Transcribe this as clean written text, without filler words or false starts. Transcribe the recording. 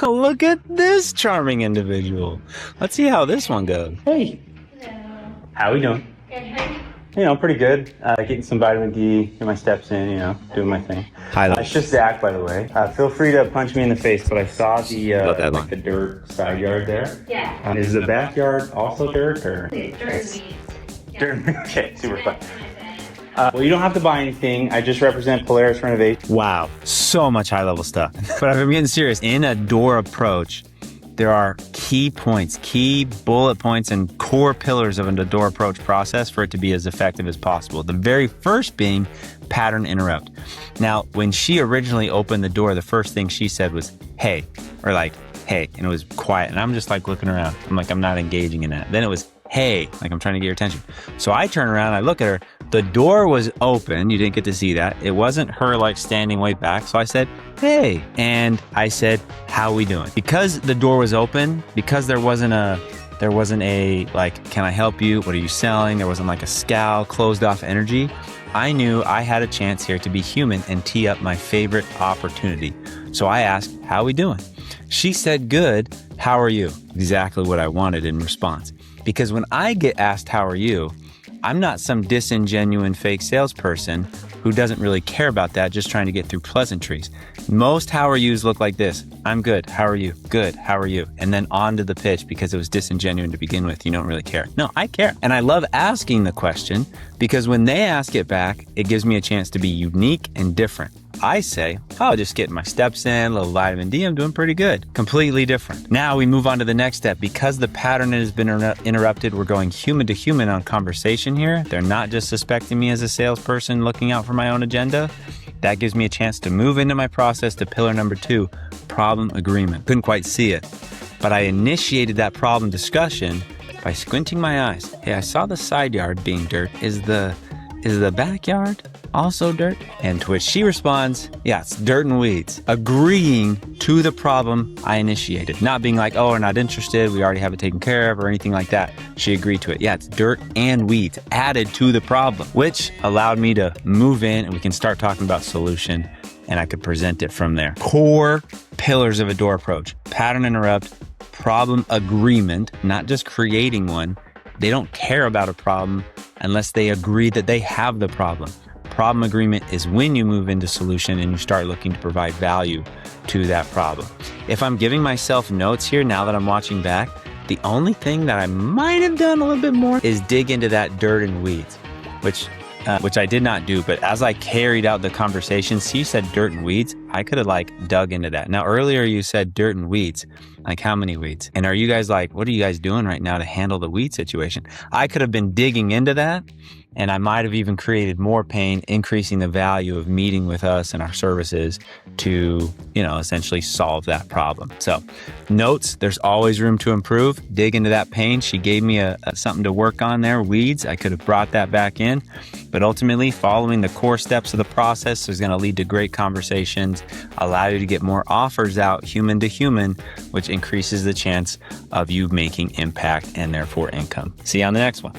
Look at this charming individual. Let's see how this one goes. Hey. Hello. How we doing? Good, honey. Pretty good. Getting some vitamin D, get my steps in, doing my thing. Hi, It's just Zach, by the way. Feel free to punch me in the face, but I saw the dirt side yard there. Yeah. Is the backyard also dirt or? Dirt and weeds. Yeah. Dirt. Okay, super fun. That's my bed. Well, you don't have to buy anything. I just represent Polaris Renovation. Wow, so much high-level stuff. But if I'm getting serious, in a door approach, there are key points, key bullet points, and core pillars of a door approach process for it to be as effective as possible. The very first being pattern interrupt. Now, when she originally opened the door, the first thing she said was, hey, or like, hey, and it was quiet. And I'm just like looking around. I'm like, I'm not engaging in that. Then it was, hey, like I'm trying to get your attention. So I turn around, I look at her. The door was open. You didn't get to see that. It wasn't her like standing way back. So I said, hey. And I said, how we doing? Because the door was open, because there wasn't a like, can I help you? What are you selling? There wasn't like a scowl, closed off energy. I knew I had a chance here to be human and tee up my favorite opportunity. So I asked, how we doing? She said, good. How are you? Exactly what I wanted in response. Because when I get asked, how are you? I'm not some disingenuine fake salesperson who doesn't really care about that, just trying to get through pleasantries. Most how are yous look like this. I'm good. How are you? Good. How are you? And then on to the pitch because it was disingenuine to begin with. You don't really care. No, I care. And I love asking the question because when they ask it back, it gives me a chance to be unique and different. I say, oh, just getting my steps in, a little vitamin D, I'm doing pretty good. Completely different. Now we move on to the next step. Because the pattern has been interrupted, we're going human to human on conversation here. They're not just suspecting me as a salesperson looking out for my own agenda. That gives me a chance to move into my process to pillar number 2, problem agreement. Couldn't quite see it, but I initiated that problem discussion by squinting my eyes. Hey, I saw the side yard being dirt. Is the backyard also dirt? And to which she responds, yeah, it's dirt and weeds. Agreeing to the problem I initiated. Not being like, oh, we're not interested, we already have it taken care of, or anything like that. She agreed to it. Yeah, it's dirt and weeds added to the problem, which allowed me to move in and we can start talking about solution and I could present it from there. Core pillars of a door approach. Pattern interrupt, problem agreement, not just creating one. They don't care about a problem unless they agree that they have the problem. Problem agreement is when you move into solution and you start looking to provide value to that problem. If I'm giving myself notes here now that I'm watching back, the only thing that I might have done a little bit more is dig into that dirt and weeds, which I did not do. But as I carried out the conversation, see, you said dirt and weeds. I could have like dug into that. Now, earlier you said dirt and weeds. Like how many weeds? And are you guys like, what are you guys doing right now to handle the weed situation? I could have been digging into that. And I might have even created more pain, increasing the value of meeting with us and our services to, essentially solve that problem. So notes, there's always room to improve. Dig into that pain. She gave me something to work on there, weeds. I could have brought that back in. But ultimately, following the core steps of the process is going to lead to great conversations, allow you to get more offers out human to human, which increases the chance of you making impact and therefore income. See you on the next one.